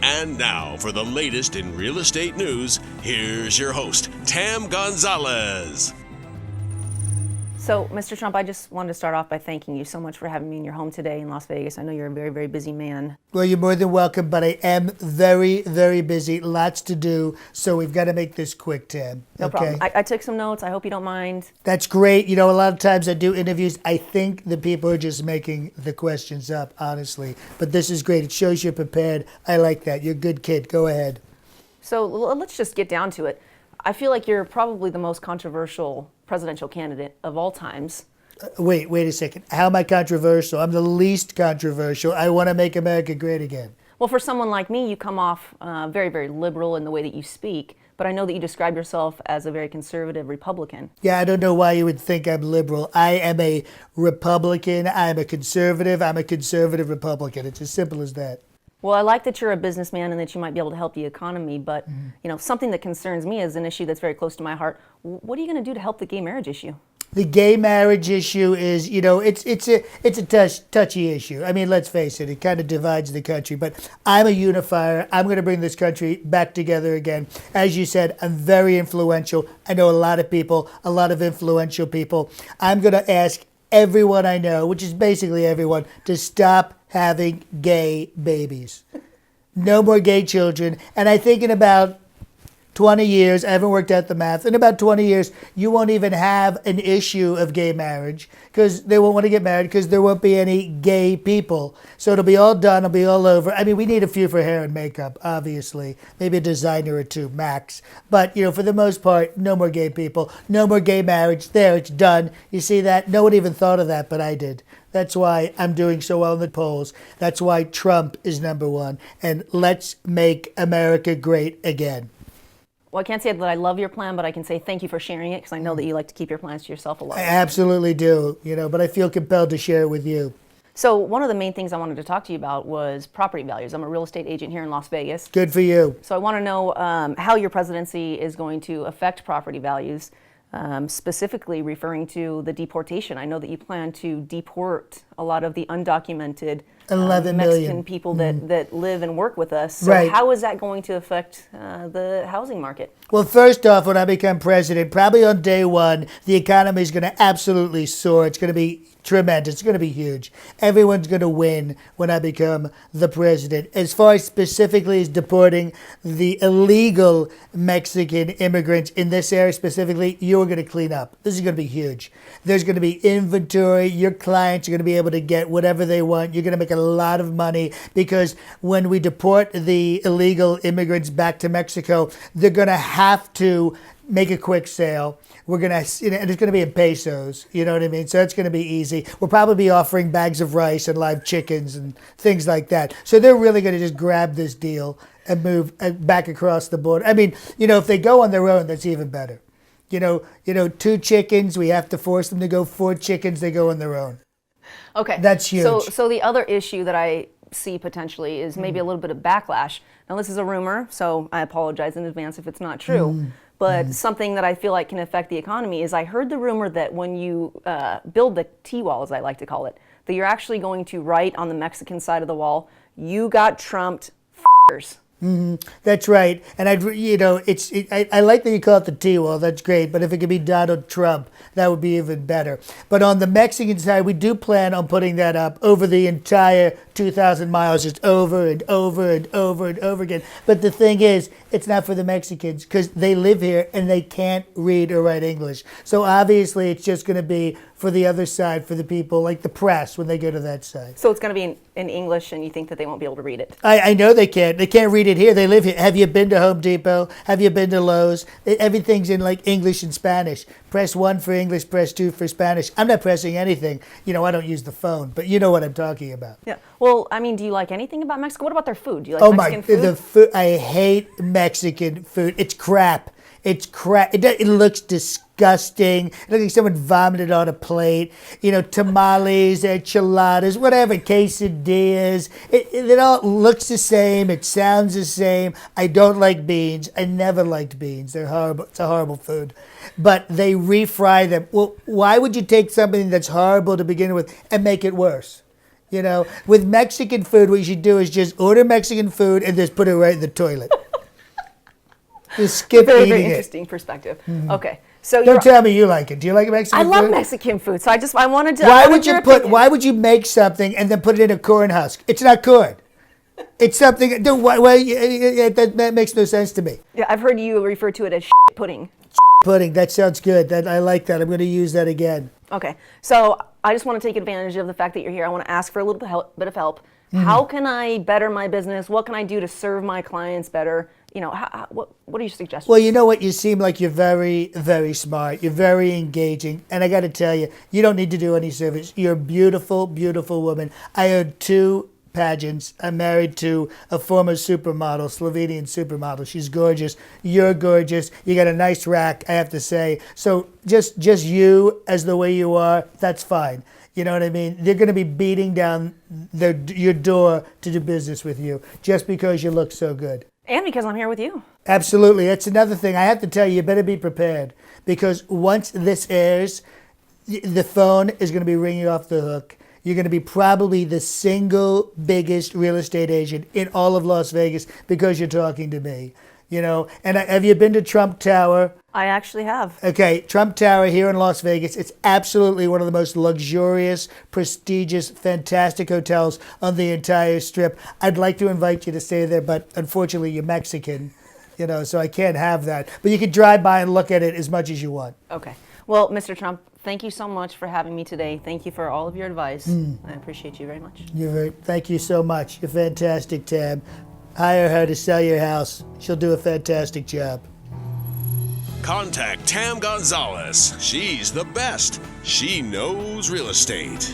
And now, for the latest in real estate news, here's your host, Tam Gonzalez. So, Mr. Trump, I just wanted to start off by thanking you so much for having me in your home today in Las Vegas. I know you're a very, very busy man. Well, you're more than welcome, but I am very, very busy. Lots to do, so we've got to make this quick, Tam. No problem. I took some notes. I hope you don't mind. That's great. You know, a lot of times I do interviews. I think the people are just making the questions up, honestly. But this is great. It shows you're prepared. I like that. You're a good kid. Go ahead. So let's just get down to it. I feel like you're probably the most controversial presidential candidate of all times. Wait a second. How am I controversial? I'm the least controversial. I want to make America great again. Well, for someone like me, you come off very, very liberal in the way that you speak, but I know that you describe yourself as a very conservative Republican. Yeah, I don't know why you would think I'm liberal. I am a Republican. I'm a conservative. I'm a conservative Republican. It's as simple as that. Well, I like that you're a businessman and that you might be able to help the economy, but you know, something that concerns me is an issue that's very close to my heart. What are you going to do to help the gay marriage issue? The gay marriage issue is, you know, it's a touchy issue. I mean, let's face it, it kind of divides the country. But I'm a unifier. I'm going to bring this country back together again. As you said, I'm very influential. I know a lot of people, a lot of influential people. I'm going to ask everyone I know, which is basically everyone, to stop having gay babies. No more gay children. And I think in about 20 years, I haven't worked out the math, in about 20 years, you won't even have an issue of gay marriage because they won't want to get married because there won't be any gay people. So it'll be all done, it'll be all over. I mean, we need a few for hair and makeup, obviously. Maybe a designer or two, max. But, you know, for the most part, no more gay people, no more gay marriage. There, it's done. You see that? No one even thought of that, but I did. That's why I'm doing so well in the polls. That's why Trump is number one. And let's make America great again. Well, I can't say that I love your plan, but I can say thank you for sharing it because I know that you like to keep your plans to yourself a lot. I absolutely do, you know, but I feel compelled to share it with you. So one of the main things I wanted to talk to you about was property values. I'm a real estate agent here in Las Vegas. Good for you. So I want to know how your presidency is going to affect property values, specifically referring to the deportation. I know that you plan to deport a lot of the undocumented 11 Mexican million people that live and work with us. So right. How is that going to affect the housing market? Well, first off, when I become president, probably on day one, the economy is going to absolutely soar. It's going to be tremendous. It's going to be huge. Everyone's going to win when I become the president. As far as specifically as deporting the illegal Mexican immigrants in this area specifically, you're going to clean up. This is going to be huge. There's going to be inventory. Your clients are going to be able to get whatever they want. You're going to make a lot of money because when we deport the illegal immigrants back to Mexico, they're going to have to make a quick sale. We're going to, and it's going to be in pesos, you know what I mean? So it's going to be easy. We'll probably be offering bags of rice and live chickens and things like that. So they're really going to just grab this deal and move back across the border. I mean, you know, if they go on their own, that's even better. You know, 2 chickens, we have to force them to go 4 chickens, they go on their own. Okay. That's huge. So the other issue that I see potentially is maybe a little bit of backlash. Now, this is a rumor, so I apologize in advance if it's not true. But something that I feel like can affect the economy is I heard the rumor that when you build the T-wall, as I like to call it, that you're actually going to write on the Mexican side of the wall, "You got Trumped, f***ers." That's right. And I like that you call it the T-wall. That's great. But if it could be Donald Trump, that would be even better. But on the Mexican side, we do plan on putting that up over the entire 2,000 miles, just over and over and over and over again. But the thing is, it's not for the Mexicans because they live here and they can't read or write English. So obviously, it's just going to be for the other side, for the people like the press when they go to that side. So it's going to be in English, and you think that they won't be able to read it? I know they can't. They can't read it here. They live here. Have you been to Home Depot? Have you been to Lowe's? Everything's in like English and Spanish. Press 1 for English, press 2 for Spanish. I'm not pressing anything. You know, I don't use the phone, but you know what I'm talking about. Yeah. Well, I mean, do you like anything about Mexico? What about their food? Do you like Mexican food? The food. I hate Mexican food. It's crap. It's crap. It looks disgusting. It looks like someone vomited on a plate. You know, tamales, enchiladas, whatever, quesadillas. It all looks the same. It sounds the same. I don't like beans. I never liked beans. They're horrible. It's a horrible food. But they refry them. Well, why would you take something that's horrible to begin with and make it worse? You know, with Mexican food, what you should do is just order Mexican food and just put it right in the toilet. Just skip Very, eating very it. interesting perspective. Okay, so Don't tell me you like it. Do you like Mexican I food? love Mexican food, so I wanted to. Why would you make something and then put it in a corn husk? It's not corn. It's something. That makes no sense to me. Yeah, I've heard you refer to it as pudding. Pudding. That sounds good. I like that. I'm going to use that again. Okay, so I just want to take advantage of the fact that you're here. I want to ask for a little bit of help. How can I better my business? What can I do to serve my clients better? You know, what are your suggestions? Well, you know what? You seem like you're very, very smart. You're very engaging. And I got to tell you, you don't need to do any service. You're a beautiful, beautiful woman. I had 2 pageants. I'm married to a former supermodel, Slovenian supermodel. She's gorgeous. You're gorgeous. You got a nice rack, I have to say. So just you as the way you are, that's fine. You know what I mean? They're going to be beating down your door to do business with you just because you look so good. And because I'm here with you. Absolutely. That's another thing. I have to tell you, you better be prepared because once this airs, the phone is going to be ringing off the hook. You're going to be probably the single biggest real estate agent in all of Las Vegas because you're talking to me. You know, and have you been to Trump Tower? I actually have. Okay, Trump Tower here in Las Vegas. It's absolutely one of the most luxurious, prestigious, fantastic hotels on the entire Strip. I'd like to invite you to stay there, but unfortunately you're Mexican, you know, so I can't have that. But you can drive by and look at it as much as you want. Okay. Well, Mr. Trump, thank you so much for having me today. Thank you for all of your advice. I appreciate you very much. Thank you so much. You're fantastic, Tab. Hire her to sell your house. She'll do a fantastic job. Contact Tam Gonzalez. She's the best. She knows real estate.